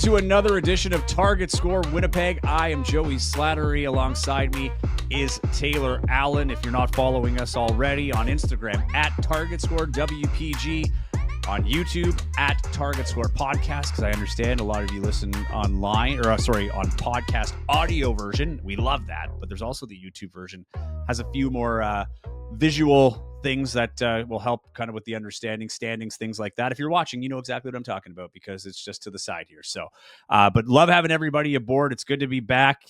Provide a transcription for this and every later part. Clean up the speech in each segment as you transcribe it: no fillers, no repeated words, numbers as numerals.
to another edition of Target Score Winnipeg. I am Joey Slattery. Alongside me is Taylor Allen. If you're not following us already on Instagram, at Target Score WPG, on YouTube, at Target Score Podcast, because I understand a lot of you listen online, or on podcast audio version. We love that, but there's also the YouTube version. Has a few more visual things that will help kind of with the understanding, standings, things like that. If you're watching, you know exactly what I'm talking about because it's just to the side here. So, but love having everybody aboard. It's good to be back.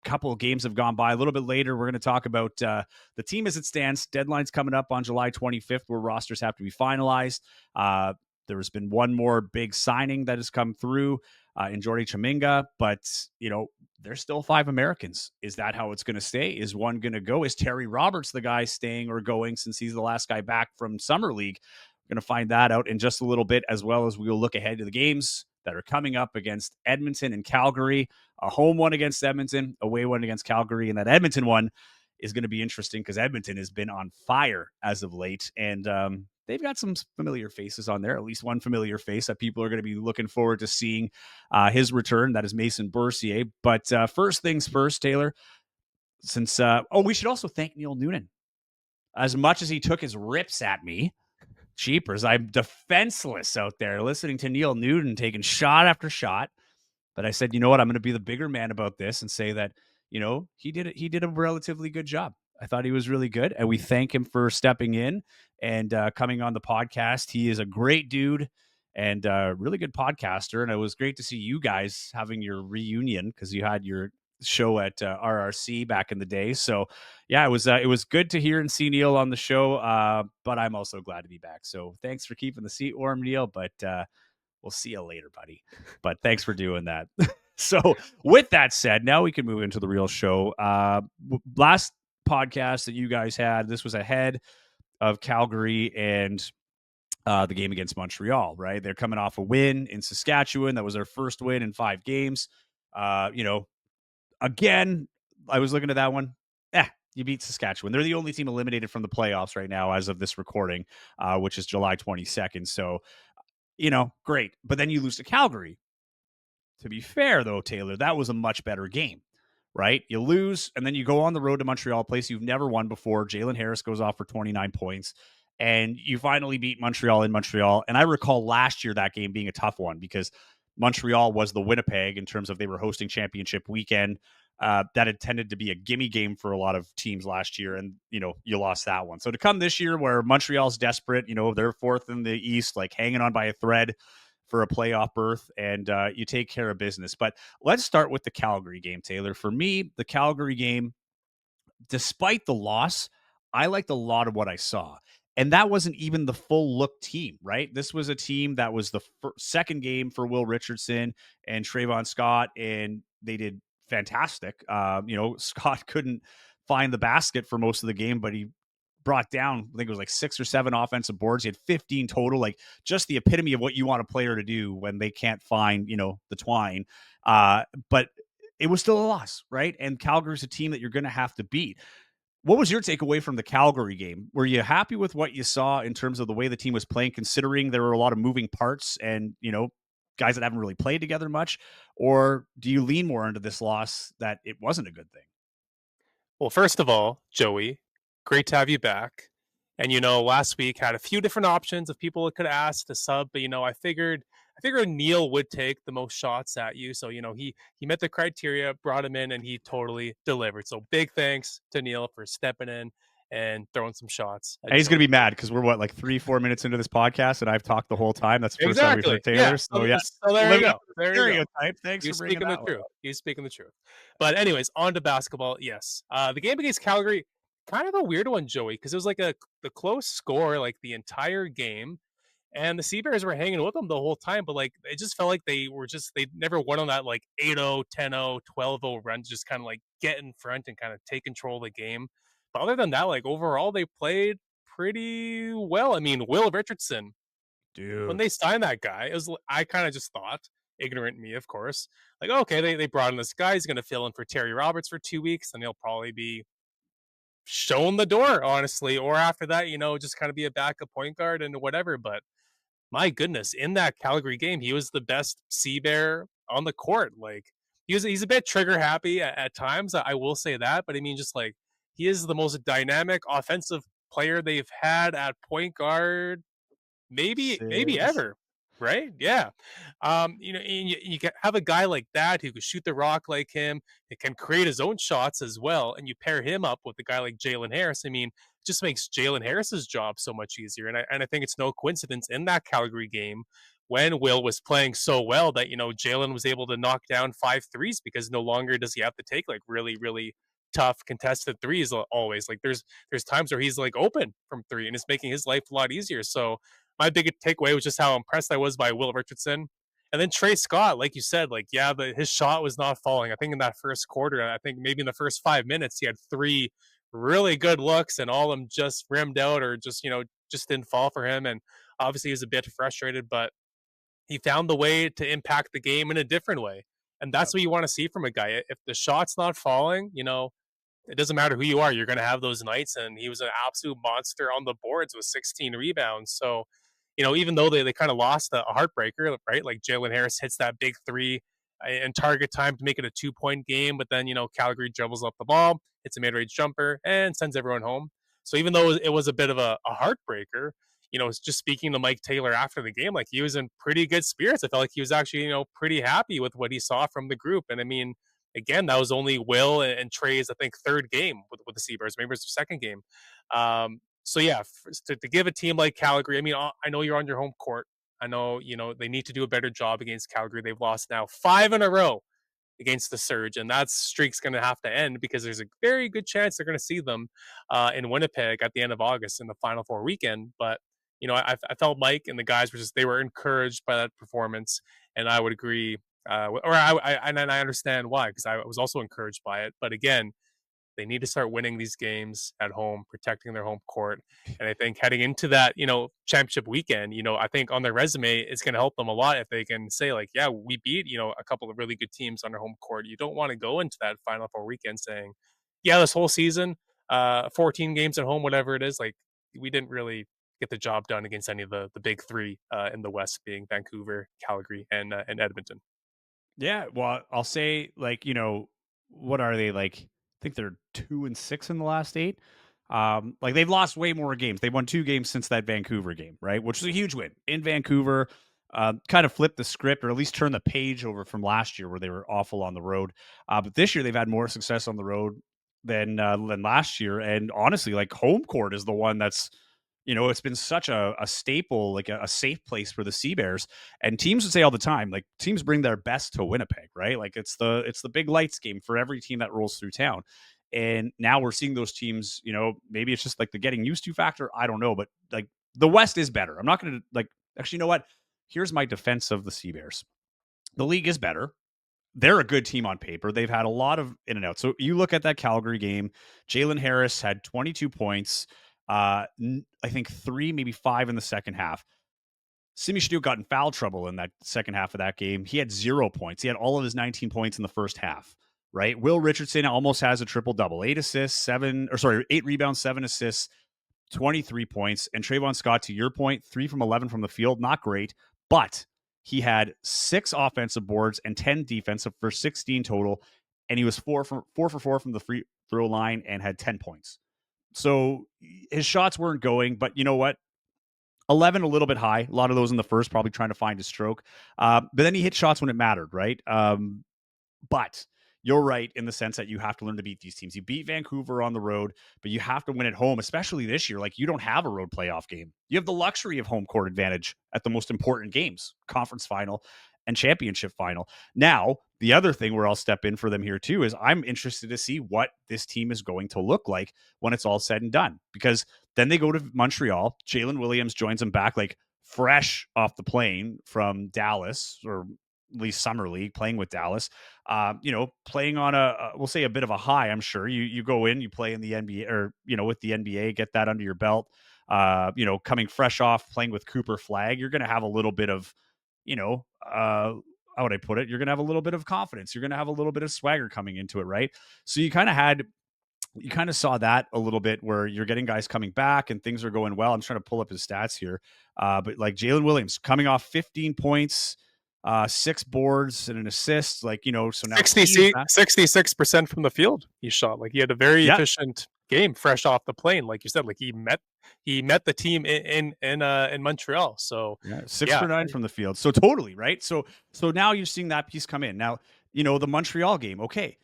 Couple of games have gone by. A little bit later, we're going to talk about the team as it stands. Deadline's coming up on July 25th, where rosters have to be finalized. There's been one more big signing that has come through in Jordy Chaminga, but there's still 5 Americans. Is that how it's going to stay? Is one going to go? Is Terry Roberts the guy staying or going since he's the last guy back from Summer League? We're going to find that out in just a little bit, as well as we'll look ahead to the games that are coming up against Edmonton and Calgary. A home one against Edmonton, away one against Calgary, and that Edmonton one is going to be interesting because Edmonton has been on fire as of late, and they've got some familiar faces on there, at least one familiar face that people are going to be looking forward to seeing his return. That is Mason Bourcier. But first things first, Taylor, since we should also thank Neil Noonan. As much as he took his rips at me, cheapers, I'm defenseless out there listening to Neil Noonan taking shot after shot. But I said, you know what? I'm going to be the bigger man about this and say that, he did a relatively good job. I thought he was really good. And we thank him for stepping in and coming on the podcast. He is a great dude and a really good podcaster. And it was great to see you guys having your reunion because you had your show at RRC back in the day. So yeah, it was good to hear and see Neil on the show. But I'm also glad to be back. So thanks for keeping the seat warm, Neil. But we'll see you later, buddy. But thanks for doing that. So with that said, now we can move into the real show. Last podcast that you guys had, this was ahead of Calgary and the game against Montreal, right? They're coming off a win in Saskatchewan. That was their first win in 5 games. Again, I was looking at that one. You beat Saskatchewan. They're the only team eliminated from the playoffs right now as of this recording, which is July 22nd. So, great. But then you lose to Calgary. To be fair, though, Taylor, that was a much better game, right? You lose, and then you go on the road to Montreal, a place you've never won before. Jalen Harris goes off for 29 points, and you finally beat Montreal in Montreal. And I recall last year that game being a tough one because Montreal was the Winnipeg in terms of they were hosting championship weekend. That had tended to be a gimme game for a lot of teams last year, and you lost that one. So to come this year where Montreal's desperate, they're 4th in the East, like hanging on by a thread for a playoff berth, and you take care of business. But let's start with the Calgary game, Taylor. For me, the Calgary game, despite the loss, I liked a lot of what I saw. And that wasn't even the full look team, right? This was a team that was the second game for Will Richardson and Trayvon Scott, and they did fantastic. Scott couldn't find the basket for most of the game, but he brought down, I think it was like 6 or 7 offensive boards. He had 15 total, like just the epitome of what you want a player to do when they can't find, the twine. But it was still a loss, right? And Calgary's a team that you're going to have to beat. What was your takeaway from the Calgary game? Were you happy with what you saw in terms of the way the team was playing, considering there were a lot of moving parts and, guys that haven't really played together much? Or do you lean more into this loss that it wasn't a good thing? Well, first of all, Joey, great to have you back. And last week had a few different options of people that could ask to sub, but I figured Neil would take the most shots at you. So, he met the criteria, brought him in, and he totally delivered. So big thanks to Neil for stepping in and throwing some shots. And he's going to be mad because we're 3-4 minutes into this podcast and I've talked the whole time. That's the first time we've heard Taylor. Yeah. So yeah. So there you go. Stereotype. Thanks for bringing that truth. He's speaking the truth. But anyways, on to basketball. Yes. The game against Calgary, kind of a weird one, Joey, because it was like the close score like the entire game. And the Sea Bears were hanging with them the whole time, but it just felt like they never went on that 8-0, 10-0, 12-0 run to just kind of get in front and kind of take control of the game. But other than that, overall, they played pretty well. I mean, Will Richardson, dude, when they signed that guy, I kind of just thought, ignorant me, of course, okay, they brought in this guy. He's going to fill in for Terry Roberts for 2 weeks, and he'll probably be shown the door, honestly. Or after that, just kind of be a backup point guard and whatever. But my goodness, in that Calgary game, he was the best Sea Bear on the court. Like he's a bit trigger happy at times. I will say that, but I mean, just like he is the most dynamic offensive player they've had at point guard maybe Since ever, right? Yeah. And you can have a guy like that who can shoot the rock like him, it can create his own shots as well, and you pair him up with a guy like Jalen Harris. I mean, it just makes Jalen Harris's job so much easier. And I think it's no coincidence in that Calgary game when Will was playing so well that Jalen was able to knock down 5 threes because no longer does he have to take like really tough contested threes always. Like there's times where he's like open from three and it's making his life a lot easier. So my biggest takeaway was just how impressed I was by Will Richardson. And then Trey Scott, like you said, like, yeah, his shot was not falling. I think in that first quarter, I think maybe in the first 5 minutes, he had 3 really good looks and all of them just rimmed out or just didn't fall for him. And obviously he was a bit frustrated, but he found the way to impact the game in a different way. And that's what you want to see from a guy. If the shot's not falling, it doesn't matter who you are, you're going to have those nights. And he was an absolute monster on the boards with 16 rebounds. So, even though they kind of lost a heartbreaker, right? Like Jalen Harris hits that big three in target time to make it a 2 point game. But then, Calgary dribbles up the ball, hits a mid range jumper, and sends everyone home. So even though it was a bit of a heartbreaker, just speaking to Mike Taylor after the game, like he was in pretty good spirits. I felt like he was actually, pretty happy with what he saw from the group. And I mean, again, that was only Will and Trey's, I think, third game with the Seabirds. Maybe it's their second game. So yeah, to give a team like Calgary, I mean, I know you're on your home court. I know, they need to do a better job against Calgary. They've lost now 5 in a row against the Surge, and that streak's going to have to end because there's a very good chance they're going to see them in Winnipeg at the end of August in the Final Four weekend. But I felt Mike and the guys were they were encouraged by that performance, and I would agree. And I understand why because I was also encouraged by it. But again, they need to start winning these games at home, protecting their home court. And I think heading into that, championship weekend, I think on their resume, it's going to help them a lot if they can say, like, yeah, we beat, a couple of really good teams on their home court. You don't want to go into that Final Four weekend saying, yeah, this whole season, 14 games at home, whatever it is, like, we didn't really get the job done against any of the big three in the West, being Vancouver, Calgary, and Edmonton. Yeah, well, I'll say like, what are they like? I think they're 2-6 in the last 8. Like they've lost way more games. They won 2 games since that Vancouver game, right? Which was a huge win in Vancouver. Kind of flipped the script or at least turned the page over from last year where they were awful on the road. But this year they've had more success on the road than last year. And honestly, like home court is the one that's it's been such a staple, like a safe place for the Sea Bears. And teams would say all the time, like teams bring their best to Winnipeg, right? Like it's the big lights game for every team that rolls through town. And now we're seeing those teams, maybe it's just like the getting used to factor. I don't know, but like the West is better. I'm not going to like, actually, you know what? Here's my defense of the Sea Bears. The league is better. They're a good team on paper. They've had a lot of in and out. So you look at that Calgary game, Jalen Harris had 22 points. I think 3, maybe 5 in the second half. Simi Shadou got in foul trouble in that second half of that game. He had 0 points. He had all of his 19 points in the first half, right? Will Richardson almost has a triple double, 8 assists, 8 rebounds, 7 assists, 23 points. And Trayvon Scott, to your point, 3 from 11 from the field, not great, but he had 6 offensive boards and 10 defensive for 16 total. And he was 4 for 4 from the free throw line and had 10 points. So his shots weren't going, but you know what? 11 a little bit high. A lot of those in the first, probably trying to find his stroke. But then he hit shots when it mattered, right? But you're right in the sense that you have to learn to beat these teams. You beat Vancouver on the road, but you have to win at home, especially this year. Like you don't have a road playoff game. You have the luxury of home court advantage at the most important games, conference final and championship final. Now, the other thing where I'll step in for them here too is I'm interested to see what this team is going to look like when it's all said and done. Because then they go to Montreal. Jalen Williams joins them back like fresh off the plane from Dallas, or at least summer league, playing with Dallas. Playing on we'll say a bit of a high. I'm sure you go in, you play in the NBA or with the NBA, get that under your belt. Coming fresh off playing with Cooper Flag, you're going to have a little bit of, how would I put it? You're going to have a little bit of confidence. You're going to have a little bit of swagger coming into it, right? So you kind of had you kind of saw that a little bit where you're getting guys coming back and things are going well. I'm trying to pull up his stats here. But like Jalen Williams coming off 15 points, 6 boards and an assist. Like, so now he's back. 66% from the field he shot. Like he had a very Yeah. efficient game fresh off the plane. Like you said, like he met the team in Montreal. So Yeah. Six yeah, for nine from the field. So totally. Right. So now you're seeing that piece come in. Now, the Montreal game. Okay.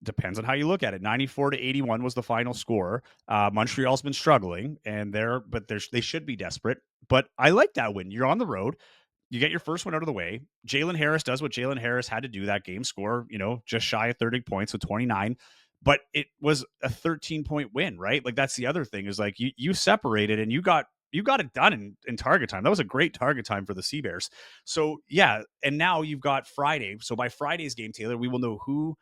Depends on how you look at it. 94-81 was the final score. Montreal's been struggling, and they should be desperate. But I like that win. You're on the road. You get your first one out of the way. Jalen Harris does what Jalen Harris had to do that game, score, just shy of 30 points, so 29. But it was a 13-point win, right? Like that's the other thing is like you separated and you got it done in target time. That was a great target time for the Sea Bears. So yeah, and now you've got Friday. So by Friday's game, Taylor, we will know who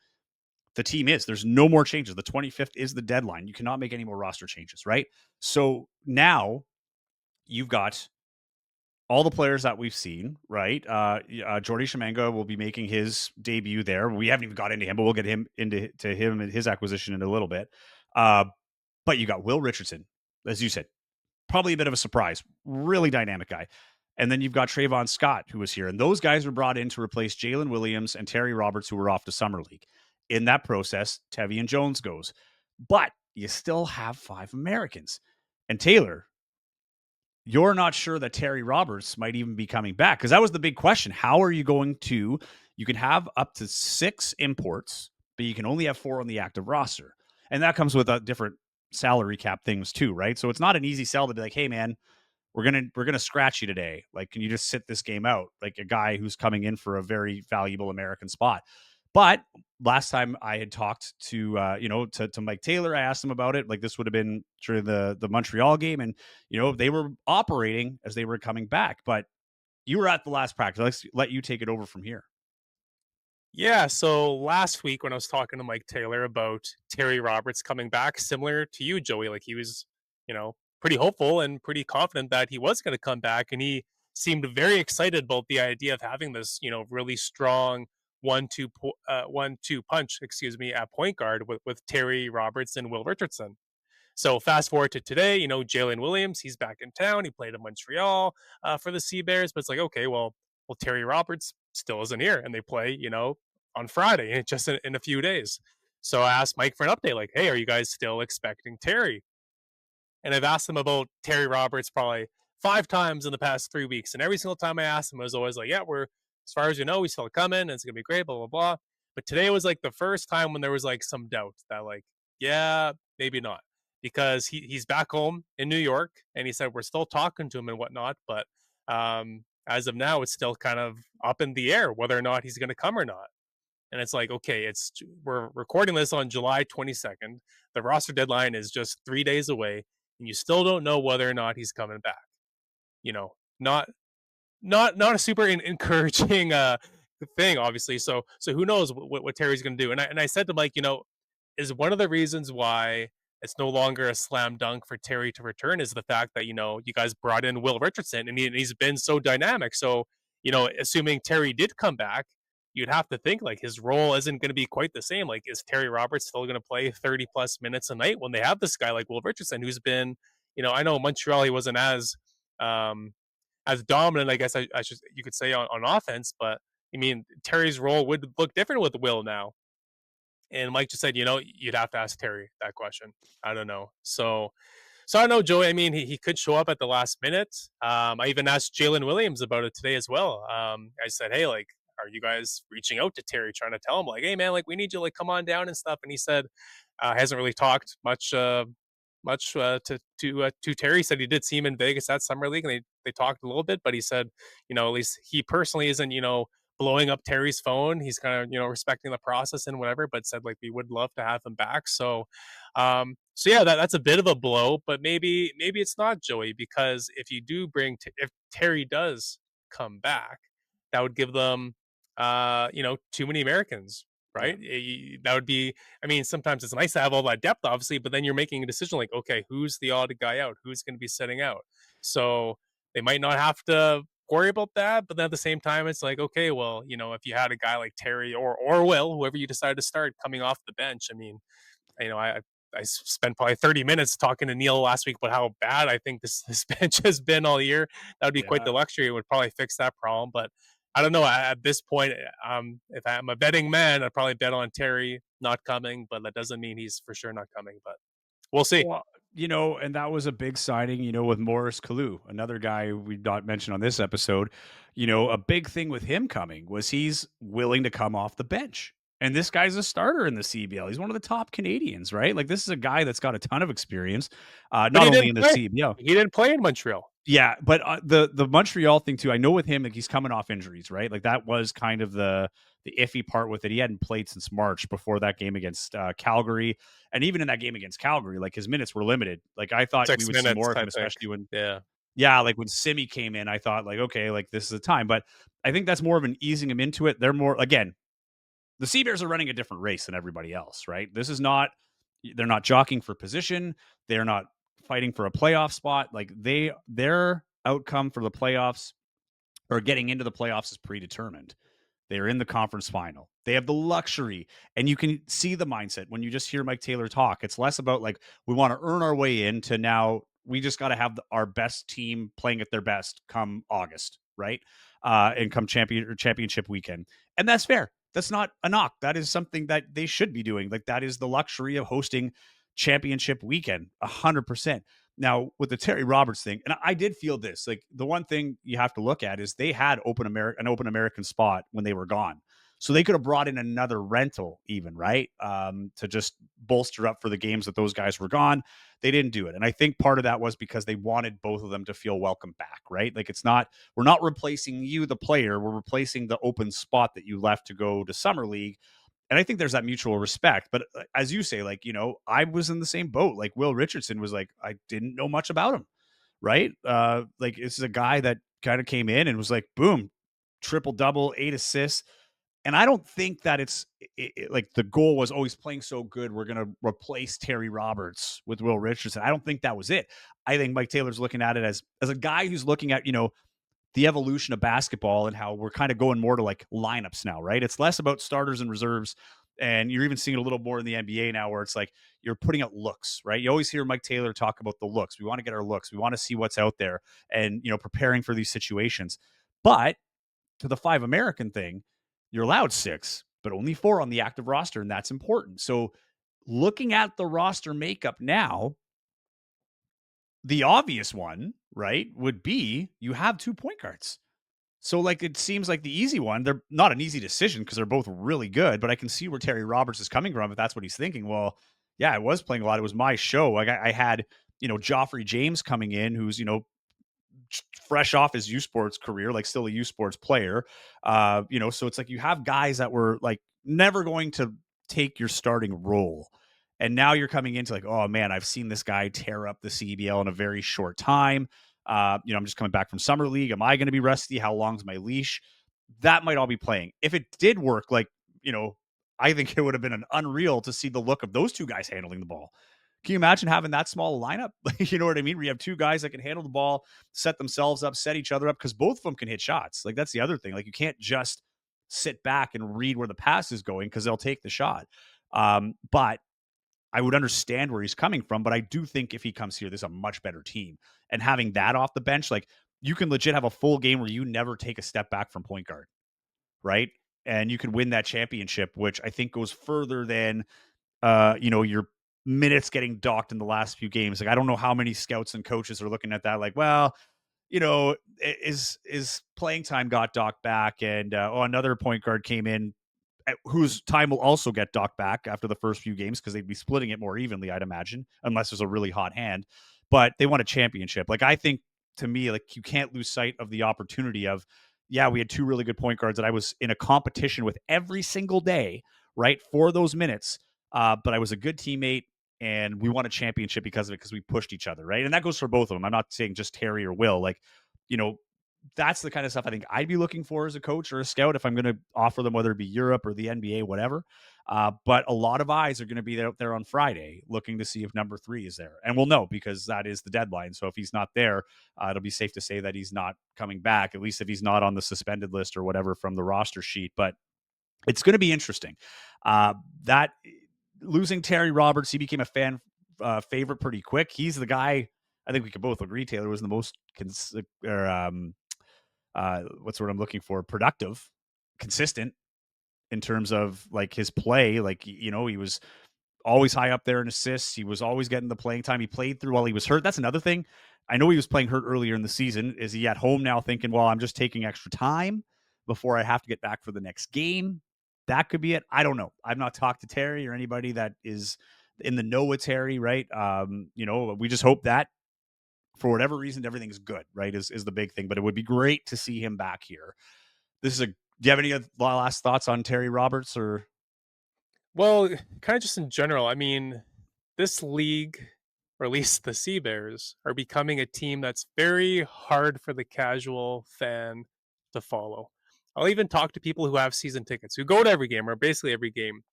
the team is. There's no more changes. The 25th is the deadline. You cannot make any more roster changes, right? So now you've got all the players that we've seen, right? Jordy Shemanga will be making his debut there. We haven't even got into him, but we'll get him into him and his acquisition in a little bit. But you got Will Richardson, as you said, probably a bit of a surprise. Really dynamic guy. And then you've got Trayvon Scott, who was here. And those guys were brought in to replace Jalen Williams and Terry Roberts, who were off to Summer League. In that process, Tevian Jones goes. But you still have 5 Americans. And Taylor, you're not sure that Terry Roberts might even be coming back because that was the big question. How are you going to? You can have up to 6 imports, but you can only have 4 on the active roster, and that comes with a different salary cap things too, right? So it's not an easy sell to be like, hey man, we're gonna scratch you today. Like, can you just sit this game out? Like a guy who's coming in for a very valuable American spot. But last time I had talked to Mike Taylor, I asked him about it. Like this would have been during the Montreal game, and they were operating as they were coming back. But you were at the last practice. Let's let you take it over from here. Yeah, so last week when I was talking to Mike Taylor about Terry Roberts coming back, similar to you, Joey, like he was, pretty hopeful and pretty confident that he was going to come back, and he seemed very excited about the idea of having this, really strong 1-2 punch, excuse me, at point guard with Terry Roberts and Will Richardson. So fast forward to today, Jalen Williams, he's back in town. He played in Montreal for the Sea Bears, but it's like, okay, well, Terry Roberts still isn't here, and they play, on Friday, just in a few days. So I asked Mike for an update, like, hey, are you guys still expecting Terry? And I've asked him about Terry Roberts probably 5 times in the past 3 weeks, and every single time I asked him, it was always like, yeah, we're as far as he's still coming, and it's gonna be great, blah blah blah. But today was like the first time when there was like some doubt that like, yeah, maybe not, because he's back home in New York, and he said we're still talking to him and whatnot, but as of now, it's still kind of up in the air whether or not he's going to come or not. And it's like, okay, we're recording this on July 22nd. The roster deadline is just 3 days away, and you still don't know whether or not he's coming back. Not not a super encouraging thing, obviously. So who knows what Terry's going to do? And I said to Mike, is one of the reasons why it's no longer a slam dunk for Terry to return is the fact that you guys brought in Will Richardson, and he's been so dynamic. So assuming Terry did come back, you'd have to think like his role isn't going to be quite the same. Like, is Terry Roberts still going to play 30 plus minutes a night when they have this guy like Will Richardson, who's been, I know Montreal he wasn't um, as dominant, I guess I should you could say on offense, but I mean Terry's role would look different with Will now. And Mike just said, you'd have to ask Terry that question. I don't know. So I don't know, Joey. I mean, he could show up at the last minute. I even asked Jalen Williams about it today as well. I said, hey, like, are you guys reaching out to Terry, trying to tell him, like, hey, man, like, we need you, like, come on down and stuff? And he said, hasn't really talked much to Terry. He said he did see him in Vegas at Summer League, and they talked a little bit, but he said, at least he personally isn't, blowing up Terry's phone. He's kind of, respecting the process and whatever, but said like we would love to have him back. So yeah, that's a bit of a blow, but maybe it's not, Joey, because if you do if Terry does come back, that would give them too many Americans, Yeah. right? That would be, I mean, sometimes it's nice to have all that depth, obviously, but then you're making a decision like, okay, who's the odd guy out? Who's going to be sitting out? So they might not have to worry about that, but then at the same time, it's like, okay, well, if you had a guy like Terry or Will, whoever you decide to start coming off the bench, I mean, I I spent probably 30 minutes talking to Neil last week about how bad I think this bench has been all year. That would be quite the Yeah. luxury. It would probably fix that problem. But I don't know. At this point, if I'm a betting man, I'd probably bet on Terry not coming, but that doesn't mean he's for sure not coming. But we'll see. Well, and that was a big signing, with Maurice Kalou, another guy we've not mentioned on this episode. A big thing with him coming was he's willing to come off the bench. And this guy's a starter in the CBL. He's one of the top Canadians, right? Like, this is a guy that's got a ton of experience, But not only in the CBL. He didn't play in Montreal. Yeah, but the Montreal thing too, I know with him, like, he's coming off injuries, right? Like, that was kind of the iffy part with it. He hadn't played since March before that game against Calgary, and even in that game against Calgary, like, his minutes were limited. Like, I thought we would see more of him, especially when like when Simi came in. I thought, like, okay, like, this is the time. But I think that's more of an easing him into it. They're more, again, the Sea Bears are running a different race than everybody else, right? This is not, they're not jockeying for position. They're not fighting for a playoff spot. Like, their outcome for the playoffs or getting into the playoffs is predetermined. They're in the conference final. They have the luxury, and you can see the mindset when you just hear Mike Taylor talk. It's less about, like, we want to earn our way in, to now we just got to have our best team playing at their best come August, right? And come championship weekend. And that's fair. That's not a knock. That is something that they should be doing. Like, that is the luxury of hosting championship weekend, 100%. Now, with the Terry Roberts thing, and I did feel this, like, the one thing you have to look at is they had an open American spot when they were gone. So they could have brought in another rental even, right? To just bolster up for the games that those guys were gone. They didn't do it. And I think part of that was because they wanted both of them to feel welcome back, right? Like, we're not replacing you, the player. We're replacing the open spot that you left to go to Summer League. And I think there's that mutual respect. But as you say, like, I was in the same boat. Like, Will Richardson was like, I didn't know much about him, right? Like, this is a guy that kind of came in and was like, boom, triple double, 8 assists. And I don't think that it's like the goal was, oh, he's playing so good, we're going to replace Terry Roberts with Will Richardson. I don't think that was it. I think Mike Taylor's looking at it as a guy who's looking at, the evolution of basketball and how we're kind of going more to, like, lineups now, right? It's less about starters and reserves. And you're even seeing it a little more in the NBA now, where it's like you're putting out looks, right? You always hear Mike Taylor talk about the looks. We want to get our looks. We want to see what's out there and, preparing for these situations. But to the 5 American thing, you're allowed 6, but only 4 on the active roster. And that's important. So looking at the roster makeup now, the obvious one, right, would be you have 2 point guards. So, like, it seems like the easy one. They're not an easy decision because they're both really good, but I can see where Terry Roberts is coming from if that's what he's thinking. Well, yeah, I was playing a lot. It was my show. Like, I had, Joffrey James coming in, who's, fresh off his U Sports career, like, still a U Sports player. So it's like you have guys that were, like, never going to take your starting role. And now you're coming into, like, oh man, I've seen this guy tear up the CEBL in a very short time. I'm just coming back from Summer League. Am I going to be rusty? How long's my leash? That might all be playing. If it did work, like, I think it would have been an unreal to see the look of those 2 guys handling the ball. Can you imagine having that small lineup? You know what I mean? Where you have 2 guys that can handle the ball, set themselves up, set each other up, because both of them can hit shots. Like, that's the other thing. Like, you can't just sit back and read where the pass is going because they'll take the shot. But I would understand where he's coming from, but I do think if he comes here, there's a much better team. And having that off the bench, like, you can legit have a full game where you never take a step back from point guard, right? And you can win that championship, which I think goes further than, your minutes getting docked in the last few games. Like, I don't know how many scouts and coaches are looking at that, like, well, is playing time got docked back, and another point guard came in whose time will also get docked back after the first few games because they'd be splitting it more evenly, I'd imagine, unless there's a really hot hand. But they won a championship. Like, I think, to me, like, you can't lose sight of the opportunity of, yeah, we had 2 really good point guards that I was in a competition with every single day, right, for those minutes. But I was a good teammate, and we won a championship because of it, because we pushed each other, right? And that goes for both of them. I'm not saying just Terry or Will. Like, that's the kind of stuff I think I'd be looking for as a coach or a scout if I'm going to offer them, whether it be Europe or the NBA, whatever. But a lot of eyes are going to be out there on Friday looking to see if number 3 is there. And we'll know because that is the deadline. So if he's not there, it'll be safe to say that he's not coming back, at least if he's not on the suspended list or whatever from the roster sheet. But it's going to be interesting. That losing Terry Roberts, he became a fan favorite pretty quick. He's the guy. I think we could both agree Taylor was the most what's the word I'm looking for? Productive, consistent in terms of like his play. Like, you know, he was always high up there in assists. He was always getting the playing time. He played through while he was hurt. That's another thing. I know he was playing hurt earlier in the season. Is he at home now thinking, well, I'm just taking extra time before I have to get back for the next game? That could be it. I don't know. I've not talked to Terry or anybody that is in the know with Terry, right? You know, we just hope that for whatever reason, everything's good, right? Is the big thing. But it would be great to see him back here. This is a. Do you have any last thoughts on Terry Roberts or? Well, kind of just in general, I mean, this league, or at least the Sea Bears, are becoming a team that's very hard for the casual fan to follow. I'll even talk to people who have season tickets, who go to every game or basically every game,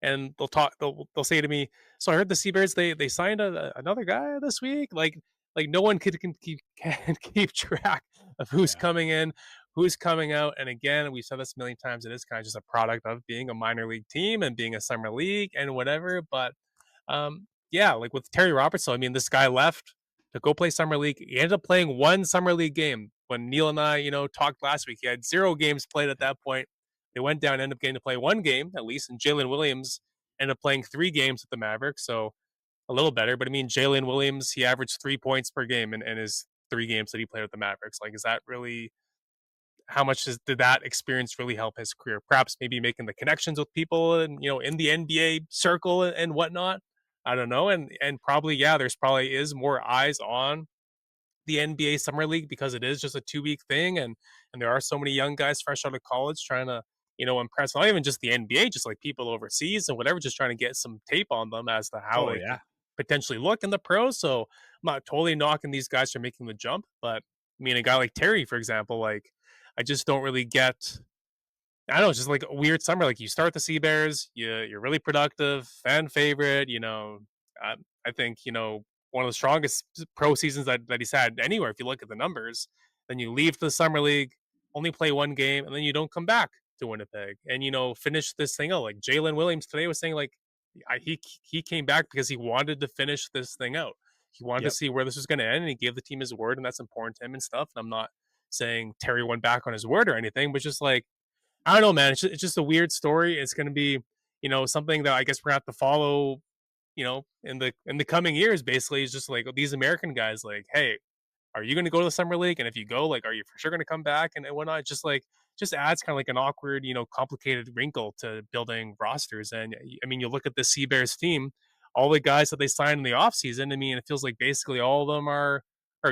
and they'll say to me, "So I heard the Sea Bears they signed another guy this week." Like no one can keep track of who's Yeah. coming in, who's coming out. And again, we've said this a million times. It is kind of just a product of being a minor league team and being a summer league and whatever. But yeah, like with Terry Robertson, I mean, this guy left to go play summer league. He ended up playing one summer league game. When Neil and I, talked last week, he had 0 games played at that point. They went down, ended up getting to play 1 game at least, and Jalen Williams ended up playing 3 games with the Mavericks, so a little better. But I mean, Jalen Williams, he averaged 3 points per game in his 3 games that he played with the Mavericks. Like, is that really how much did that experience really help his career? Perhaps maybe making the connections with people and in the NBA circle and whatnot. I don't know, and probably there's probably is more eyes on the NBA summer league because it is just a 2-week thing, and there are so many young guys fresh out of college trying to impress not even just the NBA, just like people overseas and whatever, just trying to get some tape on them as to how Oh they could yeah. potentially look in the pros. So I'm not totally knocking these guys for making the jump, but I mean a guy like Terry, for example, like I just don't really get. I don't know, it's just like a weird summer. Like you start the Sea Bears, you're really productive, fan favorite. I, I think one of the strongest pro seasons that he's had anywhere. If you look at the numbers, then you leave the summer league, only play 1 game, and then you don't come back to Winnipeg, and finish this thing out. Like Jalen Williams today was saying, like he came back because he wanted to finish this thing out. He wanted to Yep. see where this was going to end, and he gave the team his word, and that's important to him and stuff. And I'm not saying Terry went back on his word or anything, but just like I don't know, man. It's just a weird story. It's going to be, something that I guess we're going to have to follow, in the coming years. Basically, is just like these American guys. Like, hey, are you going to go to the summer league? And if you go, like, are you for sure going to come back and whatnot? Just adds kind of like an awkward, complicated wrinkle to building rosters. And I mean, you look at the Sea Bears team, all the guys that they signed in the offseason, I mean, it feels like basically all of them are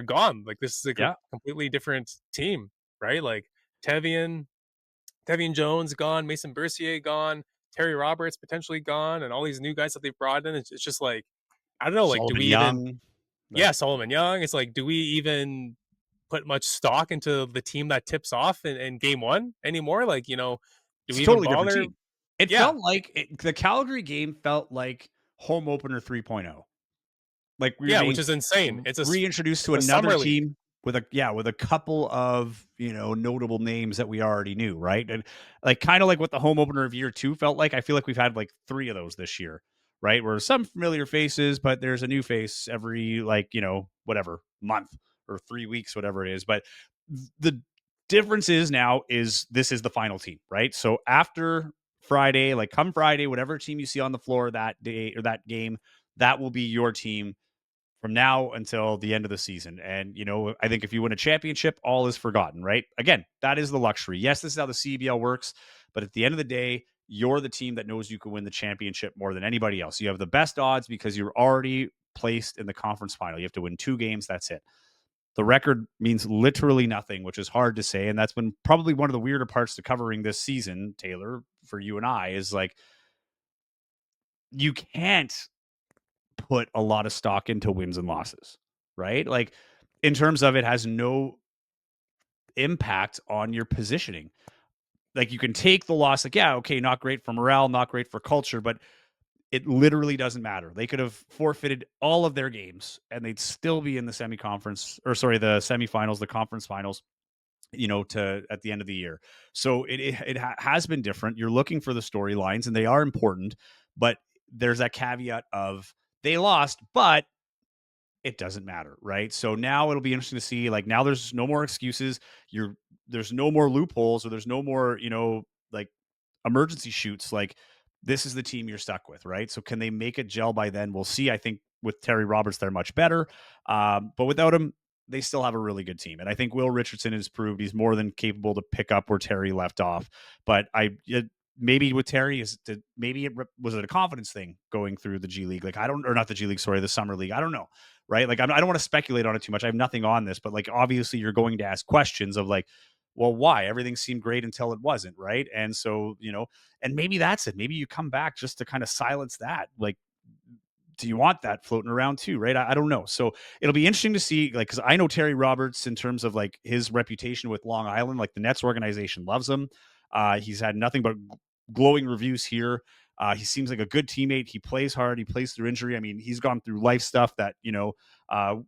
gone. Like this is a Yeah. completely different team, right? Like Tevian, Tevian Jones gone, Mason Bourcier gone, Terry Roberts potentially gone, and all these new guys that they've brought in. It's just like I don't know. Like, do Sullivan we even? Young. Yeah, Like Solomon Young. It's like, do we even put much stock into the team that tips off in game one anymore? Like, do it's we a even totally different bother? team. It Yeah, felt like the Calgary game felt like home opener 3.0. Like we were yeah, which being is insane. reintroduced to It's a another summer league. team with a couple of notable names that we already knew, right? And like kind of like what the home opener of year 2 felt like. I feel like we've had like 3 of those this year, right? Where some familiar faces, but there's a new face every like whatever month or 3 weeks, whatever it is. But the difference is now is this is the final team, right? So after Friday, like come Friday, whatever team you see on the floor that day or that game, that will be your team from now until the end of the season. And, I think if you win a championship, all is forgotten, right? Again, that is the luxury. Yes, this is how the CEBL works. But at the end of the day, you're the team that knows you can win the championship more than anybody else. You have the best odds because you're already placed in the conference final. You have to win 2 games. That's it. The record means literally nothing, which is hard to say. And that's been probably one of the weirder parts to covering this season, Taylor, for you and I, is like you can't put a lot of stock into wins and losses, right? Like in terms of it has no impact on your positioning. Like you can take the loss, like, yeah, okay, not great for morale, not great for culture, but it literally doesn't matter. They could have forfeited all of their games and they'd still be in the the semifinals, the conference finals, to at the end of the year. So it has been different. You're looking for the storylines and they are important, but there's that caveat of They lost, but it doesn't matter, right? So now it'll be interesting to see. Like now, there's no more excuses. There's no more loopholes, or there's no more, like emergency shoots. Like this is the team you're stuck with, right? So can they make it gel by then? We'll see. I think with Terry Roberts, they're much better, but without him, they still have a really good team. And I think Will Richardson has proved he's more than capable to pick up where Terry left off. But maybe with Terry maybe was it a confidence thing going through the G League? Like I don't, or not the G League, sorry, the Summer League. I don't know, right? Like I don't want to speculate on it too much. I have nothing on this, but like obviously you're going to ask questions of like, well, why? Everything seemed great until it wasn't, right? And so, and maybe that's it. Maybe you come back just to kind of silence that. Like, do you want that floating around too, right? I don't know. So it'll be interesting to see, like, because I know Terry Roberts in terms of like his reputation with Long Island, like the Nets organization loves him. He's had nothing but glowing reviews here. He seems like a good teammate. He plays hard. He plays through injury. I mean, he's gone through life stuff that, we're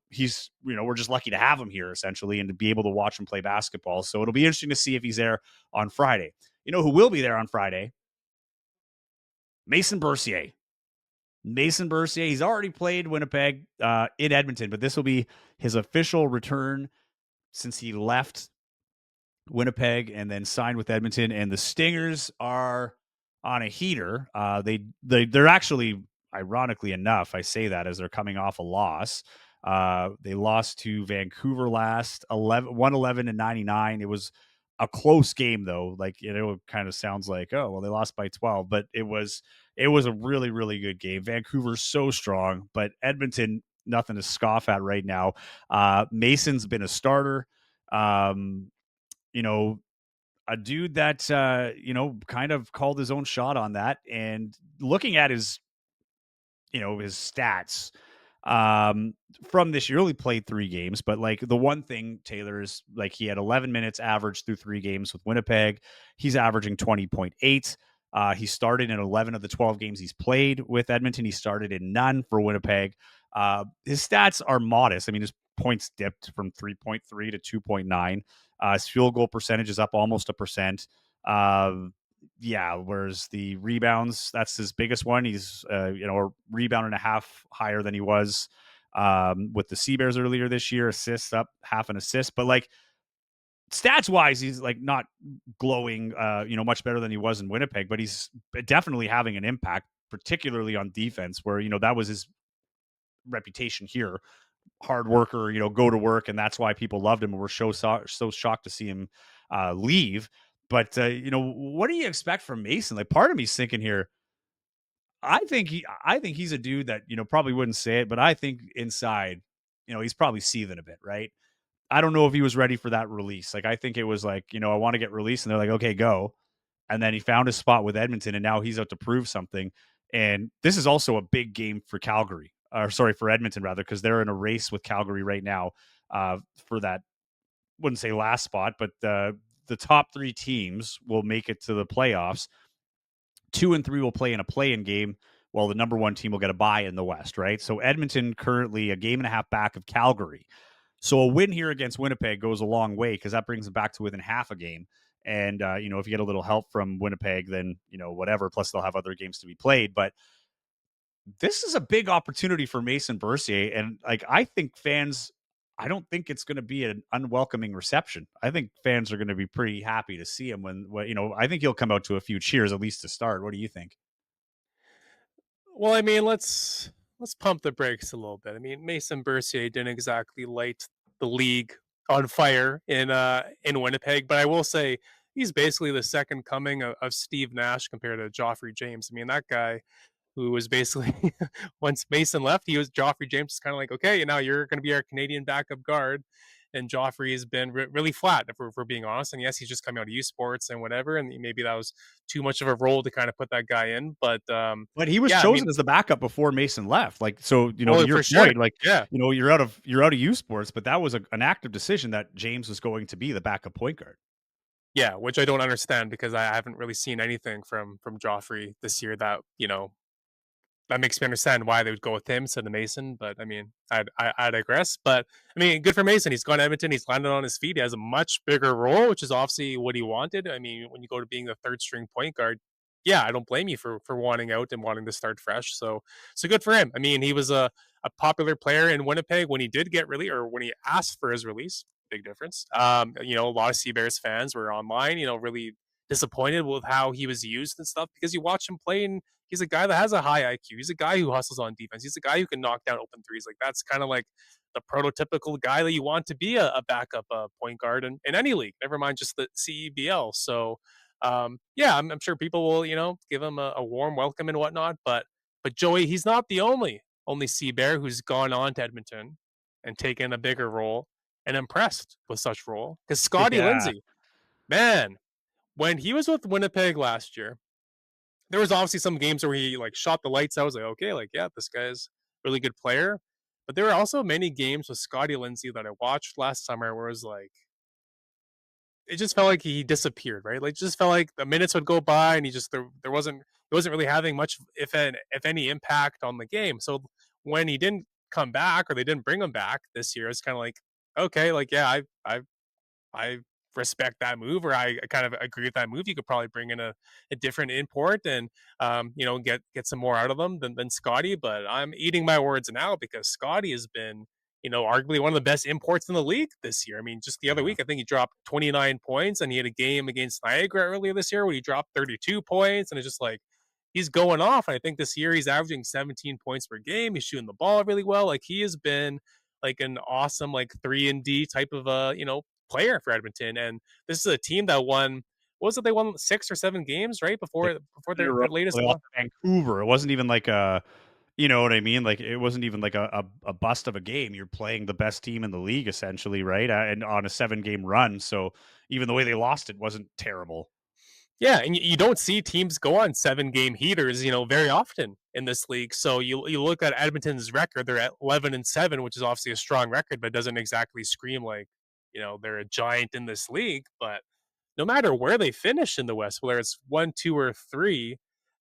just lucky to have him here essentially and to be able to watch him play basketball. So it'll be interesting to see if he's there on Friday. You know who will be there on Friday? Mason Bourcier. Mason Bourcier, he's already played Winnipeg in Edmonton, but this will be his official return since he left Winnipeg and then signed with Edmonton. And the Stingers are on a heater. They're actually, ironically enough, I say that as they're coming off a loss. They lost to Vancouver last 111-99. It was a close game though. Like, it kind of sounds like, oh well, they lost by 12, but it was a really, really good game. Vancouver's so strong, but Edmonton, nothing to scoff at right now. Mason's been a starter. Um, you know, a dude that kind of called his own shot on that. And looking at his stats from this year, only played 3 games, but like the one thing, Taylor, is like he had 11 minutes average through 3 games with Winnipeg. He's averaging 20.8. He started in 11 of the 12 games he's played with Edmonton. He started in none for Winnipeg. His stats are modest. I mean, his points dipped from 3.3 to 2.9. His field goal percentage is up almost 1%. Whereas the rebounds, that's his biggest one. He's a rebound and a half higher than he was with the Sea Bears earlier this year. Assists up half an assist, but like stats wise, he's like not glowing much better than he was in Winnipeg, but he's definitely having an impact, particularly on defense, where that was his reputation here. Hard worker, go to work, and that's why people loved him and were so shocked to see him leave. But what do you expect from Mason? Like, part of me's thinking here, I think he's a dude that probably wouldn't say it, but I think inside, he's probably seething a bit, right? I don't know if he was ready for that release. Like, I think it was like, I want to get released, and they're like, okay, go. And then he found his spot with Edmonton, and now he's out to prove something. And this is also a big game for Calgary, or sorry, for Edmonton rather, because they're in a race with Calgary right now for that. Wouldn't say last spot, but the top 3 teams will make it to the playoffs. 2 and 3 will play in a play-in game, while the number 1 team will get a bye in the West, right? So Edmonton currently a game and a half back of Calgary. So a win here against Winnipeg goes a long way because that brings them back to within half a game. And, if you get a little help from Winnipeg, then, whatever. Plus, they'll have other games to be played. But this is a big opportunity for Mason Bourcier. And, like, I don't think it's going to be an unwelcoming reception. I think fans are going to be pretty happy to see him I think he'll come out to a few cheers, at least to start. What do you think? Well, I mean, let's pump the brakes a little bit. I mean, Mason Bourcier didn't exactly light the league on fire in Winnipeg, but I will say he's basically the second coming of Steve Nash compared to Joffrey James. I mean, that guy who was basically once Mason left, he was Joffrey James is kind of like, okay, now you're going to be our Canadian backup guard. And Joffrey has been really flat, if we're being honest. And yes, he's just coming out of U Sports and whatever, and maybe that was too much of a role to kind of put that guy in. But But he was yeah, I chosen mean, as the backup before Mason left. Like, so, to well, your for sure, point, like, yeah, you're out of U Sports, but that was an active decision that James was going to be the backup point guard. yeah, which I don't understand because I haven't really seen anything from Joffrey this year that that makes me understand why they would go with him instead of Mason. But I mean, I digress. But I mean, good for Mason. He's gone to Edmonton. He's landed on his feet. He has a much bigger role, which is obviously what he wanted. I mean, when you go to being the third string point guard, yeah, I don't blame you for wanting out and wanting to start fresh. So good for him. I mean, he was a popular player in Winnipeg when he did get released or when he asked for his release. Big difference. A lot of Seabears fans were online, really disappointed with how he was used and stuff because you watch him play and he's a guy that has a high IQ. He's a guy who hustles on defense. He's a guy who can knock down open threes. Like that's kind of like the prototypical guy that you want to be a backup point guard in any league, never mind just the CEBL. So yeah, I'm sure people will, give him a warm welcome and whatnot. But Joey, he's not the only Sea Bear who's gone on to Edmonton and taken a bigger role and impressed with such role. Because Scotty Yeah. Lindsay, man, when he was with Winnipeg last year, there was obviously some games where he like shot the lights out. I was like, okay, like yeah, this guy's a really good player. But there were also many games with Scotty Lindsay that I watched last summer where it was like it just felt like he disappeared, right? Like, it just felt like the minutes would go by and he just there wasn't he wasn't really having much, if any, impact on the game. So when he didn't come back or they didn't bring him back this year, it's kind of like, okay, like yeah, I respect that move, or I kind of agree with that move. You could probably bring in a different import and get some more out of them than Scotty. But I'm eating my words now because Scotty has been arguably one of the best imports in the league this year. I mean, just the other Yeah. week, I think he dropped 29 points, and he had a game against Niagara earlier this year where he dropped 32 points, and it's just like he's going off. And I think this year he's averaging 17 points per game. He's shooting the ball really well. Like he has been like an awesome like 3-and-D type of player for Edmonton. And this is a team that won. What was it? They won 6 or 7 games right They before in a their, row, their latest they one. lost to Vancouver. It wasn't even like a, you know what I mean? Like it wasn't even like a bust of a game. You're playing the best team in the league essentially, right? And on a 7 game run. So even the way they lost it wasn't terrible. Yeah, and you don't see teams go on 7 game heaters, very often in this league. So you look at Edmonton's record; they're at 11-7, which is obviously a strong record, but doesn't exactly scream like they're a giant in this league. But no matter where they finish in the West, whether it's 1, 2, or 3,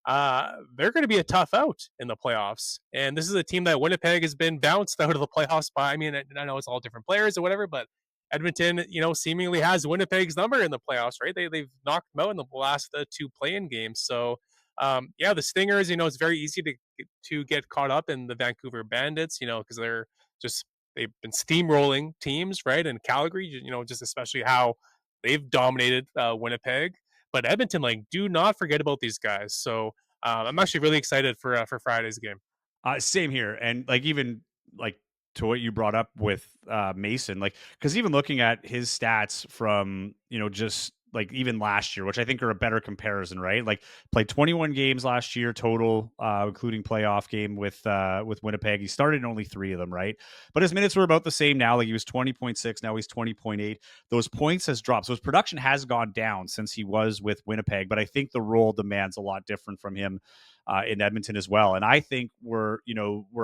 they're going to be a tough out in the playoffs. And this is a team that Winnipeg has been bounced out of the playoffs by. I mean, I know it's all different players or whatever, but Edmonton, seemingly has Winnipeg's number in the playoffs, right? They've knocked them out in the last 2 play-in games. So, yeah, the Stingers, it's very easy to get caught up in the Vancouver Bandits, because just they've been steamrolling teams, right? And Calgary, just especially how they've dominated Winnipeg. But Edmonton, like, do not forget about these guys. So I'm actually really excited for Friday's game. Same here, and like even like to what you brought up with Mason, like because even looking at his stats from just like even last year, which I think are a better comparison, right? Like played 21 games last year total, including playoff game with Winnipeg. He started in only 3 of them, right? But his minutes were about the same now. Like he was 20.6, now he's 20.8. Those points has dropped, so his production has gone down since he was with Winnipeg. But I think the role demands a lot different from him in Edmonton as well. And I think where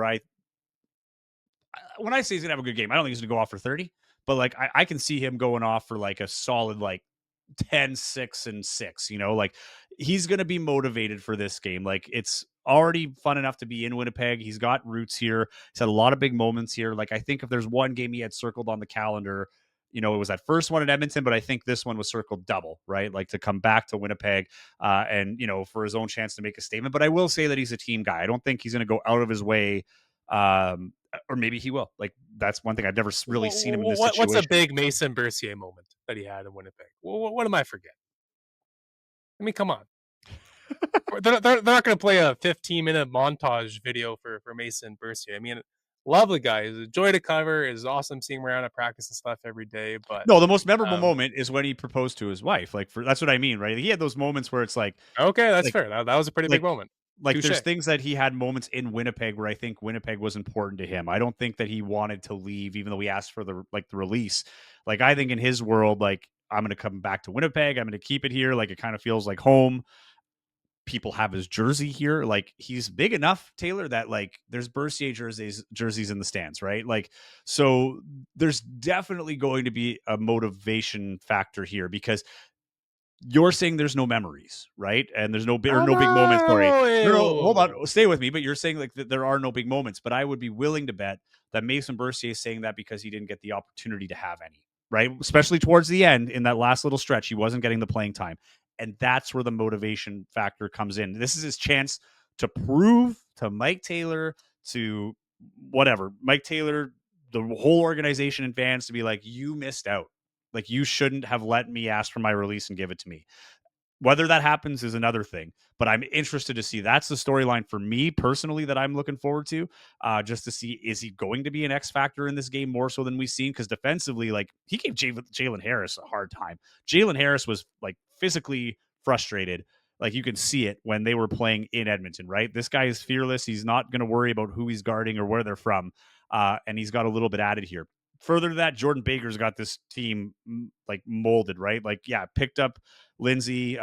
I when I say he's gonna have a good game, I don't think he's gonna go off for 30, but like I can see him going off for like a solid like 10, 6, and 6. Like he's gonna be motivated for this game. Like it's already fun enough to be in Winnipeg. He's got roots here. He's had a lot of big moments here. Like I think if there's one game he had circled on the calendar, it was that first one in Edmonton, but I think this one was circled double, right? Like to come back to Winnipeg and for his own chance to make a statement. But I will say that he's a team guy. I don't think he's going to go out of his way, or maybe he will. Like that's one thing I've never really seen him in this What's a situation. big Mason Bourcier moment that he had in Winnipeg? What am I forgetting? I mean, come on. They're not going to play a 15-minute montage video for Mason Bourcier. I mean, lovely guy. He's a joy to cover. It's awesome seeing him around at practice and stuff every day. But No, the most memorable um, moment is when he proposed to his wife. Like that's what I mean, right? He had those moments where it's okay, that's like fair. That was a pretty big like moment. there's Touche. things that he had moments in Winnipeg where I think Winnipeg was important to him. I don't think that he wanted to leave, even though he asked for the release. Like I think in his world, like I'm going to come back to Winnipeg. I'm going to keep it here. Like it kind of feels like home. People have his jersey here. Like he's big enough, Taylor, that like there's Bourcier jerseys in the stands, right? Like so there's definitely going to be a motivation factor here because you're saying there's no memories, right? And there's no big moments. Sorry, no, hold on, stay with me. But you're saying like that there are no big moments. But I would be willing to bet that Mason Bourcier is saying that because he didn't get the opportunity to have any, right? Especially towards the end in that last little stretch, he wasn't getting the playing time. And that's where the motivation factor comes in. This is his chance to prove to Mike Taylor, to whatever, Mike Taylor, the whole organization and fans, to be like, you missed out. Like, you shouldn't have let me ask for my release and give it to me. Whether that happens is another thing, but I'm interested to see. That's the storyline for me personally that I'm looking forward to, just to see, is he going to be an X factor in this game more so than we've seen? Because defensively, like, he gave Jalen Harris a hard time. Jalen Harris was like physically frustrated. Like, you can see it when they were playing in Edmonton, right? This guy is fearless. He's not going to worry about who he's guarding or where they're from. And he's got a little bit added here. Further to that, Jordan Baker's got this team like molded, right? Like, yeah, picked up Lindsay,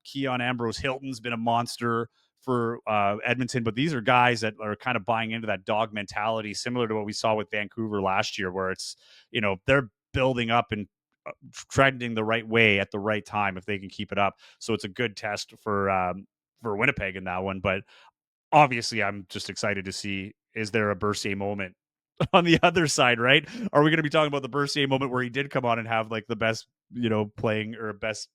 Keon Ambrose Hilton's been a monster for Edmonton, but these are guys that are kind of buying into that dog mentality, similar to what we saw with Vancouver last year, where it's, they're building up and trending the right way at the right time if they can keep it up. So it's a good test for Winnipeg in that one. But obviously, I'm just excited to see, is there a Bourcier moment on the other side, right? Are we going to be talking about the Bourcier moment where he did come on and have like the best, playing or best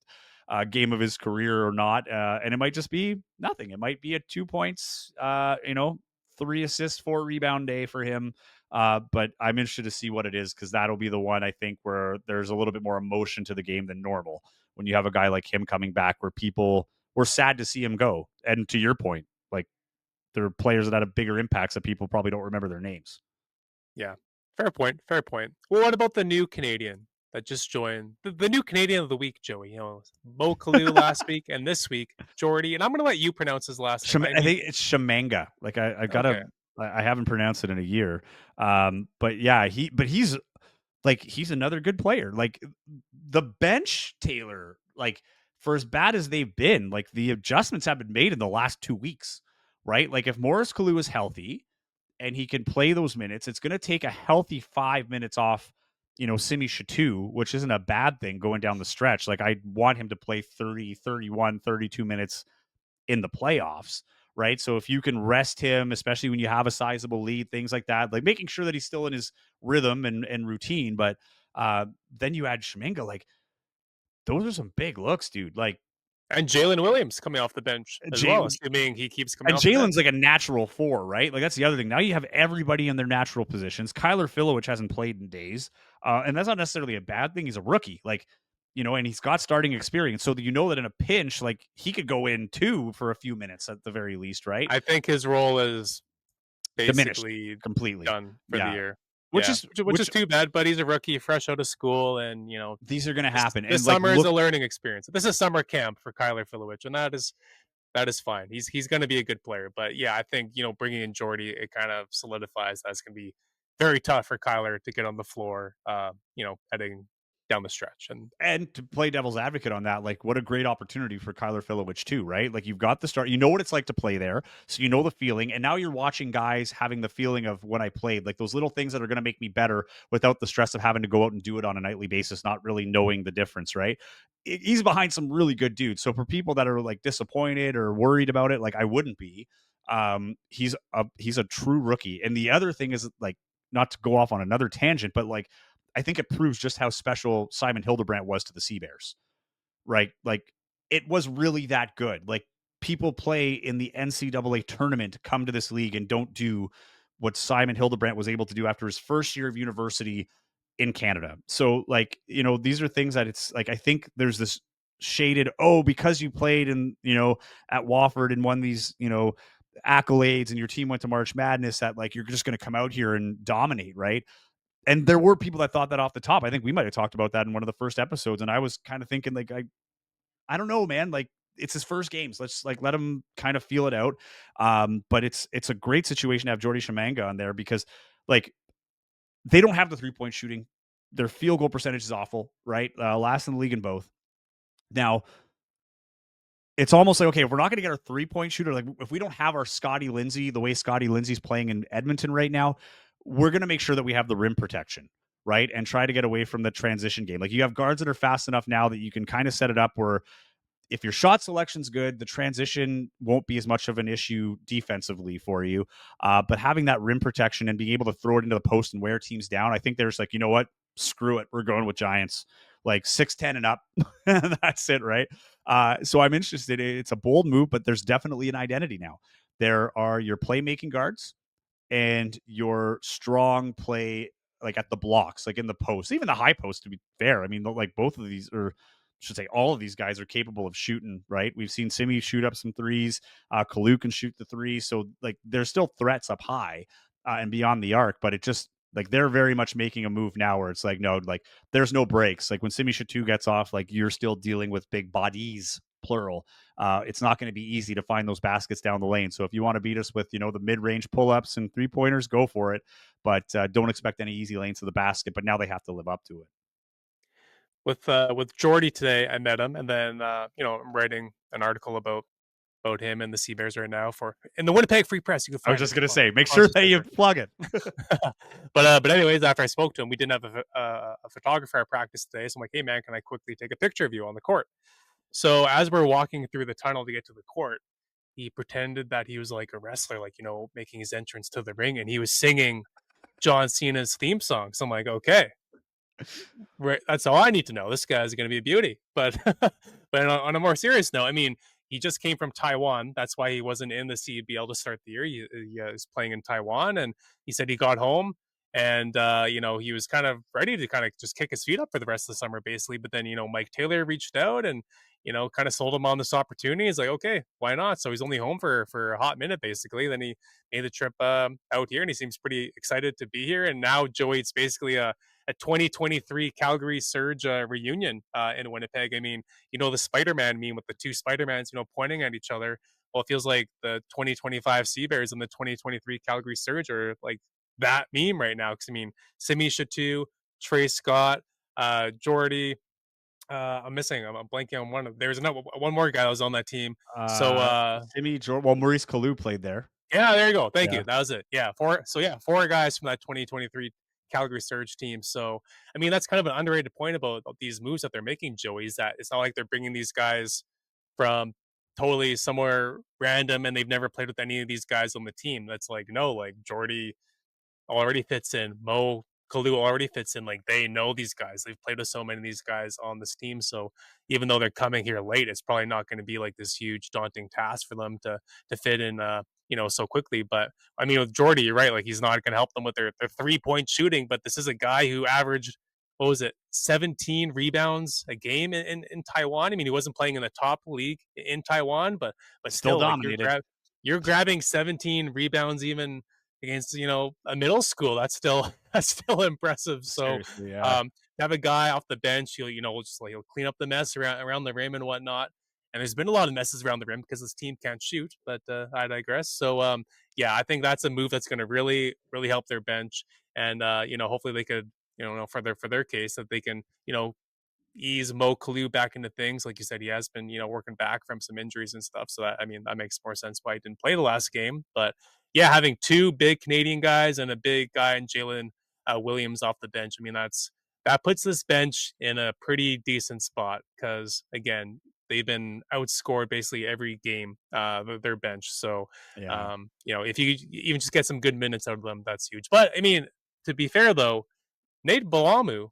game of his career or not? And it might just be nothing. It might be a 2 points, 3 assists, 4 rebound day for him. But I'm interested to see what it is, because that'll be the one, I think, where there's a little bit more emotion to the game than normal when you have a guy like him coming back, where people were sad to see him go. And to your point, like, there are players that had bigger impacts that people probably don't remember their names. Yeah. Fair point. Fair point. Well, what about the new Canadian that just joined? The new Canadian of the week, Joey. Mo Kalu last week, and this week, Jordy. And I'm going to let you pronounce his last name. I think it's Shamanga. Like, I gotta, Okay. I haven't pronounced it in a year. But yeah, he's like, he's another good player. Like, the bench, Taylor, like, for as bad as they've been, like, the adjustments have been made in the last 2 weeks, right? Like, if Maurice Kalu is healthy and he can play those minutes, it's going to take a healthy 5 minutes off, Simi Chateau, which isn't a bad thing going down the stretch. Like, I want him to play 30, 31, 32 minutes in the playoffs, right? So if you can rest him, especially when you have a sizable lead, things like that, like making sure that he's still in his rhythm and routine. But then you add Sheminga, like, those are some big looks, dude. Like, And Jalen Williams coming off the bench as Jay, well, assuming he keeps coming and off the bench. Jalen's like a natural 4, right? Like, that's the other thing. Now you have everybody in their natural positions. Kyler Filowich hasn't played in days, and that's not necessarily a bad thing. He's a rookie, like, and he's got starting experience, so that that in a pinch, like, he could go in too for a few minutes at the very least, right? I think his role is Diminished basically completely. done for the Yeah, year. which Yeah, is which is too bad, but he's a rookie, fresh out of school, and these are going to this, happen. this And like, summer is look, a learning experience. This is summer camp for Kyler Filowich, and that is fine. He's going to be a good player, but yeah, I think bringing in Jordy, it kind of solidifies that's going to be very tough for Kyler to get on the floor, heading down the stretch. and to play devil's advocate on that, like, what a great opportunity for Kyler Filowich too, right? Like, you've got the start, what it's like to play there, so the feeling, and now you're watching guys having the feeling of when I played, like those little things that are going to make me better without the stress of having to go out and do it on a nightly basis, not really knowing the difference, right? He's behind some really good dudes. So for people that are like disappointed or worried about it, like, I wouldn't be. He's a true rookie. And the other thing is, like, not to go off on another tangent, but like, I think it proves just how special Simon Hildebrandt was to the Sea Bears, right? Like, it was really that good. Like, people play in the NCAA tournament, come to this league, and don't do what Simon Hildebrandt was able to do after his first year of university in Canada. So, like, these are things that it's like, I think there's this shaded, oh, because you played in, at Wofford and won these, accolades, and your team went to March Madness, that like, you're just going to come out here and dominate, right? And there were people that thought that off the top. I think we might have talked about that in one of the first episodes. And I was kind of thinking, like, I don't know, man. Like, it's his first games. Let's like let him kind of feel it out. But it's a great situation to have Jordy Shamanga on there, because like, they don't have the 3-point shooting. Their field goal percentage is awful, right? Last in the league in both. Now, it's almost like, okay, if we're not going to get our 3-point shooter, like, if we don't have our Scotty Lindsay, the way Scotty Lindsay's playing in Edmonton right now, we're going to make sure that we have the rim protection, right? And try to get away from the transition game. Like, you have guards that are fast enough now that you can kind of set it up where if your shot selection's good, the transition won't be as much of an issue defensively for you. But having that rim protection and being able to throw it into the post and wear teams down, I think there's like, you know what? Screw it. We're going with Giants, like 6'10" and up. That's it, right? So I'm interested. It's a bold move, but there's definitely an identity now. There are your playmaking guards and your strong play, like at the blocks, like in the post, even the high post. To be fair, I mean, like both of these, or should say, all of these guys are capable of shooting. Right? We've seen Simi shoot up some threes. Kalu can shoot the three, so like there's still threats up high and beyond the arc. But it just like they're very much making a move now where it's like no, like there's no breaks. Like when Simi Shatu gets off, like you're still dealing with big bodies plural. It's not going to be easy to find those baskets down the lane. So if you want to beat us with, the mid-range pull-ups and three-pointers, go for it. But don't expect any easy lanes to the basket. But now they have to live up to it. With Jordy today, I met him, and then I'm writing an article about him and the Sea Bears right now for in the Winnipeg Free Press. You can I was find just it going to say, make on sure that you Slattery. plug it. But anyways, after I spoke to him, we didn't have a photographer at practice today, so I'm like, hey man, can I quickly take a picture of you on the court? So as we're walking through the tunnel to get to the court, he pretended that he was like a wrestler, like making his entrance to the ring, and he was singing John Cena's theme song. So I'm like, okay, right, that's all I need to know. This guy's going to be a beauty. But but on a more serious note, I mean, he just came from Taiwan. That's why he wasn't in the CEBL to start the year. He was playing in Taiwan, and he said he got home and he was kind of ready to kind of just kick his feet up for the rest of the summer, basically. But then Mike Taylor reached out and kind of sold him on this opportunity. He's like, okay, why not? So he's only home for a hot minute, basically. Then he made the trip out here, and he seems pretty excited to be here. And now Joey, it's basically a 2023 Calgary Surge reunion in Winnipeg. I mean, the Spider-Man meme with the two Spider-Mans, pointing at each other. Well, it feels like the 2025 Sea Bears and the 2023 Calgary Surge are like that meme right now. Because I mean, Simi Shatu, Trey Scott, Jordy. I'm missing. I'm blanking on one. There's one more guy that was on that team. So Simi, well, Maurice Kalu played there. yeah, there you go. Thank Yeah. you. That was it. Yeah, four guys from that 2023 Calgary Surge team. So, I mean, that's kind of an underrated point about these moves that they're making, Joey, is that it's not like they're bringing these guys from totally somewhere random and they've never played with any of these guys on the team. That's like, no, like Jordy already fits in. Mo Kalu already fits in. Like they know these guys. They've played with so many of these guys on this team. So even though they're coming here late, it's probably not going to be like this huge daunting task for them to fit in so quickly. But I mean with Jordy, you're right. Like he's not going to help them with their 3-point shooting, but this is a guy who averaged what was it, 17 rebounds a game in Taiwan. I mean, he wasn't playing in the top league in Taiwan, but Still still, like dominated. you're grabbing 17 rebounds even against a middle school. That's still that's still impressive. So Seriously, yeah. have a guy off the bench, he'll clean up the mess around the rim and whatnot. And there's been a lot of messes around the rim because this team can't shoot, but I digress. So yeah, I think that's a move that's going to really really help their bench, and hopefully they could for their case that they can ease Mo Kalu back into things. Like you said, he has been, working back from some injuries and stuff. So I mean, that makes more sense why he didn't play the last game. But yeah, having two big Canadian guys and a big guy in Jalen Williams off the bench, I mean, that puts this bench in a pretty decent spot because again, they've been outscored basically every game, their bench. So, Yeah. if you even just get some good minutes out of them, that's huge. But I mean, to be fair though, Nate Balamu,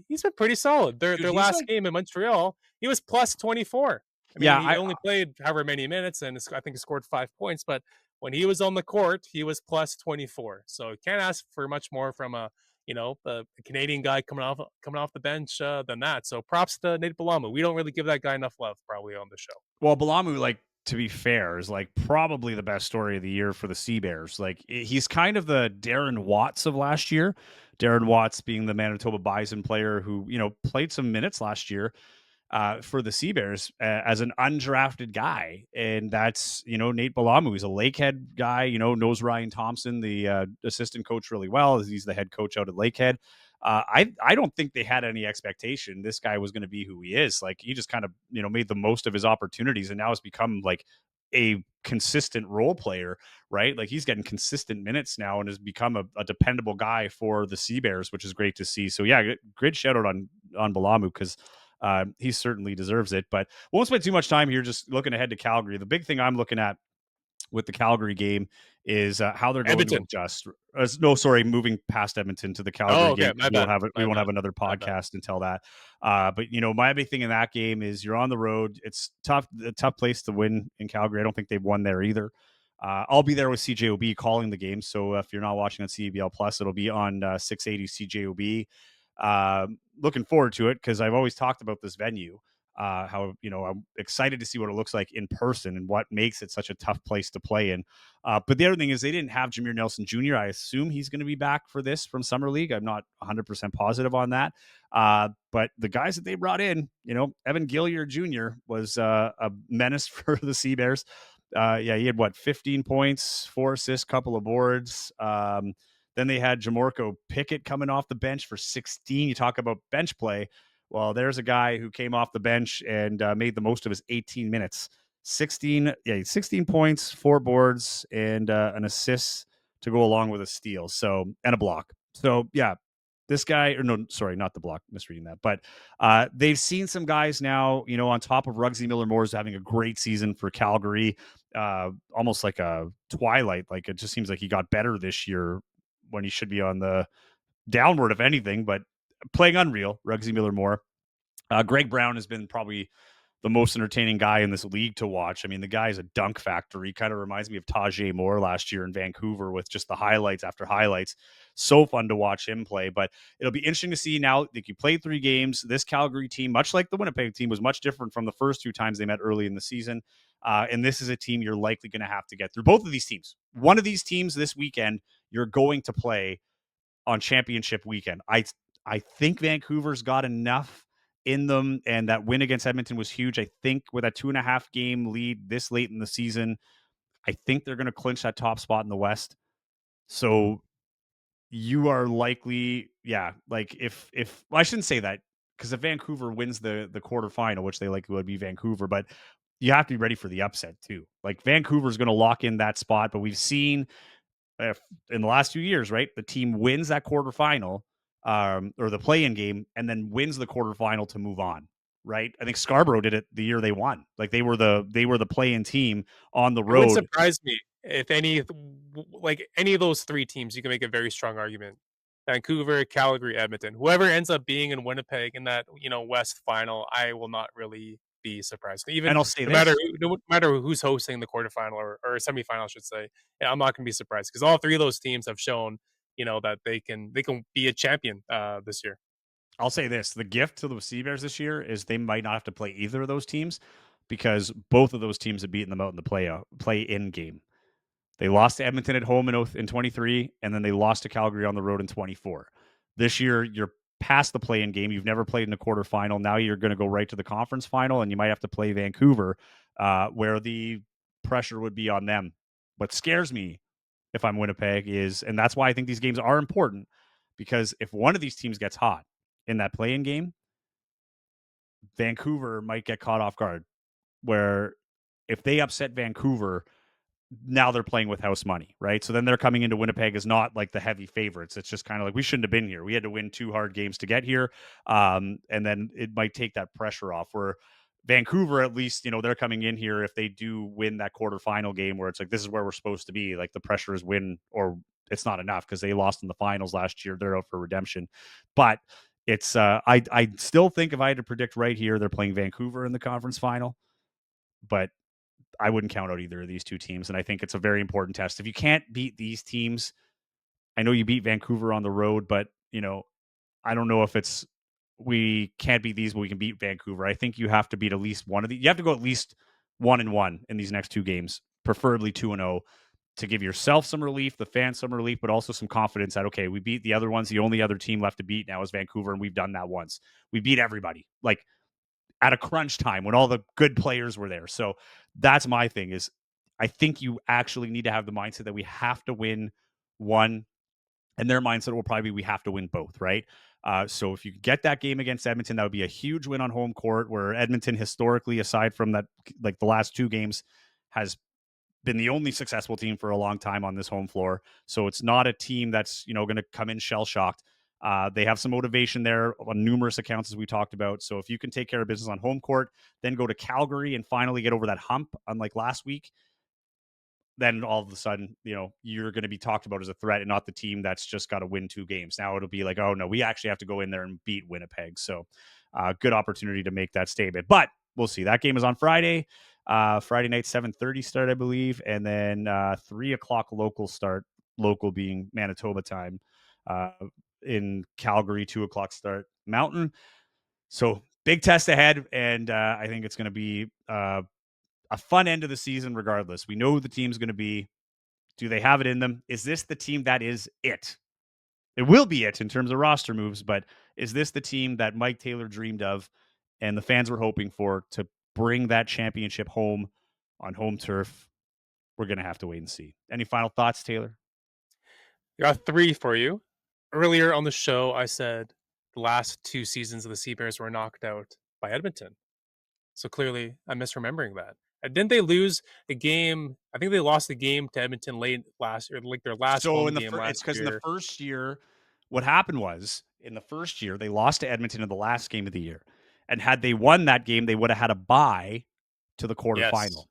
he's been pretty solid. Their Dude, their he's last like, game in Montreal, he was plus 24. I mean, yeah, he only played however many minutes, and I think he scored 5 points. But when he was on the court, he was plus 24. So can't ask for much more from a Canadian guy coming off the bench than that. So props to Nate Balamu. We don't really give that guy enough love probably on the show. well, Balamu, like, to be fair, is like probably the best story of the year for the Sea Bears. Like he's kind of the Darren Watts of last year. Darren Watts being the Manitoba Bison player who, played some minutes last year for the Sea Bears as an undrafted guy. And that's, Nate Balamu. He's a Lakehead guy, knows Ryan Thompson, the assistant coach, really well. He's the head coach out at Lakehead. I don't think they had any expectation this guy was going to be who he is. Like he just kind of made the most of his opportunities and now has become like a consistent role player, right? Like he's getting consistent minutes now and has become a dependable guy for the Sea Bears, which is great to see. So yeah, great shout out on Balamu because he certainly deserves it. But we won't spend too much time here just looking ahead to Calgary. The big thing I'm looking at with the Calgary game is how they're going to Edmonton. adjust. No, sorry, moving past Edmonton to the Oh, Calgary game okay. because My bad. we My won't bad. have another My bad. podcast until that. But my big thing in that game is you're on the road. It's tough, a tough place to win in Calgary. I don't think they've won there either. I'll be there with CJOB calling the game. So if you're not watching on CEBL Plus, it'll be on 680 CJOB. Looking forward to it because I've always talked about this venue. How I'm excited to see what it looks like in person and what makes it such a tough place to play in. But the other thing is they didn't have Jameer Nelson Jr. I assume he's going to be back for this from Summer League. I'm not 100% positive on that. But the guys that they brought in, Evan Gilliard Jr. was a menace for the Sea Bears. Yeah, he had 15 points, 4 assists, couple of boards. Then they had Jamorko Pickett coming off the bench for 16. You talk about bench play. Well, there's a guy who came off the bench and made the most of his 18 minutes. 16 points, 4 boards, and an assist to go along with a steal. So, and a block. So, yeah, this guy, or no, sorry, not the block, misreading that. But they've seen some guys now, on top of Ruggsy Miller-Moore's having a great season for Calgary, almost like a twilight. Like it just seems like he got better this year when he should be on the downward, if anything, but playing unreal, Ruggsy Miller-Moore. Greg Brown has been probably the most entertaining guy in this league to watch. I mean, the guy is a dunk factory. Kind of reminds me of Tajay Moore last year in Vancouver with just the highlights after highlights. So fun to watch him play. But it'll be interesting to see now that you played 3 games. This Calgary team, much like the Winnipeg team, was much different from the first 2 times they met early in the season. And this is a team you're likely going to have to get through. Both of these teams. One of these teams this weekend, you're going to play on championship weekend. I think Vancouver's got enough in them, and that win against Edmonton was huge. I think with a 2.5 game lead this late in the season, I think they're going to clinch that top spot in the West. So you are likely, like if well, I shouldn't say that because if Vancouver wins the quarterfinal, which they likely would be Vancouver, but you have to be ready for the upset too. Like Vancouver's going to lock in that spot, but we've seen in the last 2 years, right? The team wins that quarterfinal or the play-in game and then wins the quarterfinal to move on, right? I think Scarborough did it the year they won. Like they were the play-in team on the It wouldn't road. surprise me if any of those 3 teams, you can make a very strong argument. Vancouver, Calgary, Edmonton. Whoever ends up being in Winnipeg in that, West final, I will not really be surprised. And Even I'll say no matter this. no matter who's hosting the quarterfinal or semifinal, I should say. Yeah, I'm not gonna be surprised because all 3 of those teams have shown, that they can be a champion this year. I'll say this. The gift to the Sea Bears this year is they might not have to play either of those teams because both of those teams have beaten them out in the play-in game. They lost to Edmonton at home in 23, and then they lost to Calgary on the road in 24. This year, you're past the play-in game. You've never played in a quarterfinal. Now you're going to go right to the conference final, and you might have to play Vancouver, where the pressure would be on them. What scares me, if I'm Winnipeg, is, and that's why I think these games are important, because if one of these teams gets hot in that play-in game, Vancouver might get caught off guard, where if they upset Vancouver, now they're playing with house money, right? So then they're coming into Winnipeg as not like the heavy favorites. It's just kind of like we shouldn't have been here. We had to win 2 hard games to get here, and then it might take that pressure off. Where Vancouver, at least, they're coming in here if they do win that quarterfinal game, where it's like this is where we're supposed to be. Like the pressure is win or it's not enough because they lost in the finals last year. They're out for redemption, but it's I still think if I had to predict right here, they're playing Vancouver in the conference final, but I wouldn't count out either of these 2 teams. And I think it's a very important test. If you can't beat these teams, I know you beat Vancouver on the road, but, I don't know if it's we can't beat these, but we can beat Vancouver. I think you have to beat at least one of these. You have to go at least 1-1 in these next 2 games, preferably 2-0, to give yourself some relief, the fans some relief, but also some confidence that, okay, we beat the other ones. The only other team left to beat now is Vancouver, and we've done that once. We beat everybody. Like, at a crunch time when all the good players were there. So that's my thing is I think you actually need to have the mindset that we have to win one, and their mindset will probably be we have to win both, right? So if you get that game against Edmonton, that would be a huge win on home court where Edmonton historically, aside from that, like the last 2 games, has been the only successful team for a long time on this home floor. So it's not a team that's, going to come in shell shocked. They have some motivation there on numerous accounts, as we talked about. So if you can take care of business on home court, then go to Calgary and finally get over that hump, unlike last week, then all of a sudden, you're going to be talked about as a threat and not the team that's just got to win 2 games. Now it'll be like, oh no, we actually have to go in there and beat Winnipeg. So good opportunity to make that statement. But we'll see. That game is on Friday. Friday night, 7:30 start, I believe. And then 3 o'clock local start, local being Manitoba time. In Calgary, 2 o'clock start Mountain. So big test ahead. And I think it's going to be a fun end of the season regardless. We know who the team's going to be. Do they have it in them? Is this the team that is it? It will be it in terms of roster moves, but is this the team that Mike Taylor dreamed of and the fans were hoping for to bring that championship home on home turf? We're going to have to wait and see. Any final thoughts, Taylor? Got 3 for you. Earlier on the show, I said the last 2 seasons of the Sea Bears were knocked out by Edmonton. So clearly, I'm misremembering that. Didn't they lose a game? I think they lost the game to Edmonton late last year, like their last So home game it's last because in the year. first year, what happened was in the first year, they lost to Edmonton in the last game of the year. And had they won that game, they would have had a bye to the quarterfinal. Yes.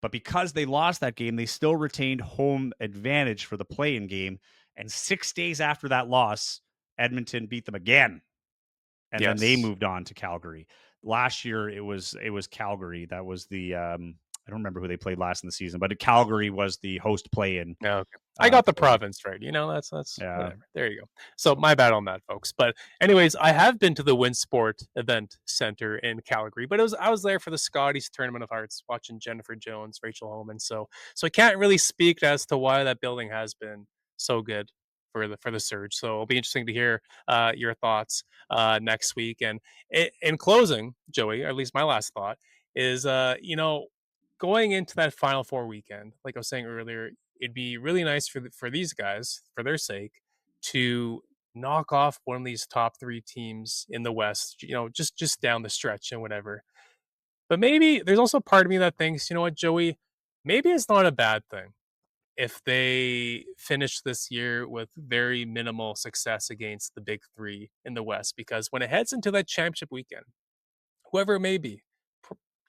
But because they lost that game, they still retained home advantage for the play-in game. And 6 days after that loss, Edmonton beat them again. And then they Yes. moved on to Calgary. Last year, it was Calgary. That was the I don't remember who they played last in the season, but Calgary was the host play-in. Okay. I got the For them. province right. That's Yeah. whatever. There you go. So my bad on that, folks. But anyways, I have been to the WinSport Event Center in Calgary, but I was there for the Scotties Tournament of Hearts, watching Jennifer Jones, Rachel Holman. So I can't really speak as to why that building has been so good for the Surge. So it'll be interesting to hear your thoughts next week. And in closing, Joey, or at least my last thought is, going into that Final Four weekend, like I was saying earlier, it'd be really nice for these guys, for their sake, to knock off one of these top 3 teams in the West, just down the stretch and whatever. But maybe there's also part of me that thinks, you know what, Joey, maybe it's not a bad thing if they finish this year with very minimal success against the big 3 in the West, because when it heads into that championship weekend, whoever it may be,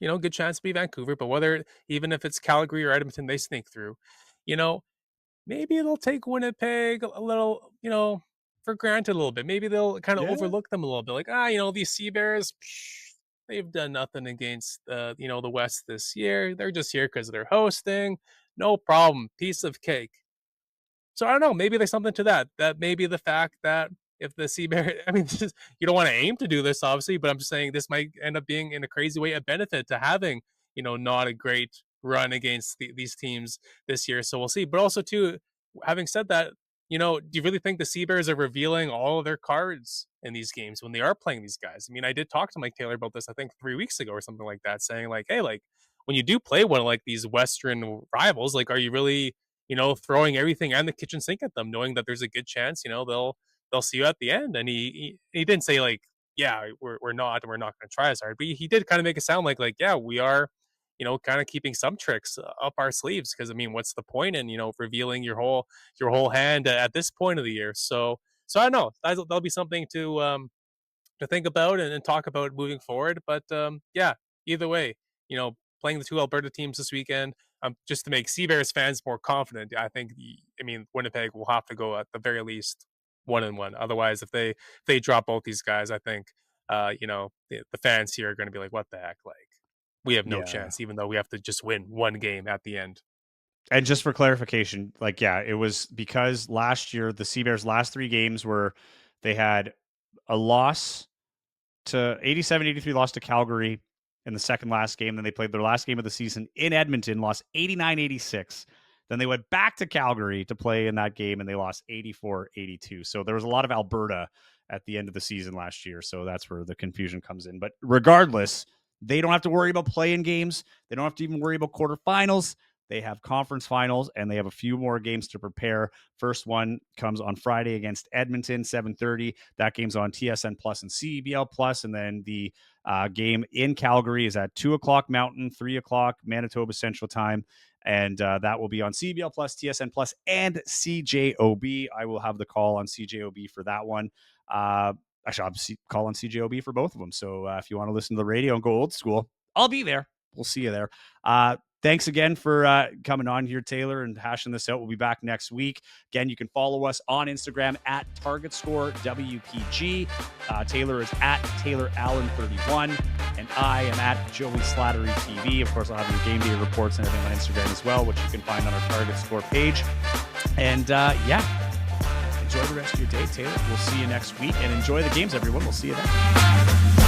good chance to be Vancouver, but whether even if it's Calgary or Edmonton, they sneak through, you know, maybe it'll take Winnipeg a little, for granted a little bit. Maybe they'll kind of Yeah. overlook them a little bit. Like, these Sea Bears, they've done nothing against, the West this year. They're just here because they're hosting. No problem. Piece of cake. So I don't know. Maybe there's something to that. That may be the fact that if the Sea Bear, I mean, you don't want to aim to do this, obviously, but I'm just saying this might end up being in a crazy way a benefit to having, not a great run against these teams this year. So we'll see. But also, too, having said that, do you really think the Sea Bears are revealing all of their cards in these games when they are playing these guys? I mean, I did talk to Mike Taylor about this, I think 3 weeks ago or something like that, saying like, hey, like when you do play one of like these Western rivals, like, are you really throwing everything and the kitchen sink at them, knowing that there's a good chance, they'll see you at the end. And he didn't say like, yeah, we're not, and we're not going to try as hard, but he did kind of make it sound like, yeah, we are, kind of keeping some tricks up our sleeves. Because I mean, what's the point in revealing your whole hand at this point of the year? So I don't know. That'll be something to think about and talk about moving forward. But yeah, either way, playing the 2 Alberta teams this weekend, just to make Sea Bears fans more confident. I think, I mean, Winnipeg will have to go at the very least 1-1. Otherwise, if they drop both these guys, I think the fans here are going to be like, what the heck, like we have no Yeah. chance, even though we have to just win one game at the end. And just for clarification, like, yeah, it was because last year the Sea Bears' last 3 games were they had a loss to 87-83, lost to Calgary in the second last game. Then they played their last game of the season in Edmonton, lost 89-86. Then they went back to Calgary to play in that game, and they lost 84-82. So there was a lot of Alberta at the end of the season last year. So that's where the confusion comes in. But regardless, they don't have to worry about playing games. They don't have to even worry about quarterfinals. They have conference finals, and they have a few more games to prepare. First one comes on Friday against Edmonton, 7:30. That game's on TSN Plus and CEBL Plus, and then the game in Calgary is at 2 o'clock Mountain, 3 o'clock Manitoba Central Time, and that will be on CEBL Plus, TSN Plus, and CJOB. I will have the call on CJOB for that one. Actually, I'll call on CJOB for both of them. So if you want to listen to the radio and go old school, I'll be there. We'll see you there. Thanks again for coming on here, Taylor, and hashing this out. We'll be back next week. Again, you can follow us on Instagram at TargetScoreWPG. Taylor is at Taylor Allen 31, and I am at Joey Slattery TV. Of course, I'll have your game day reports and everything on Instagram as well, which you can find on our Target Score page. And enjoy the rest of your day, Taylor. We'll see you next week, and enjoy the games, everyone. We'll see you then.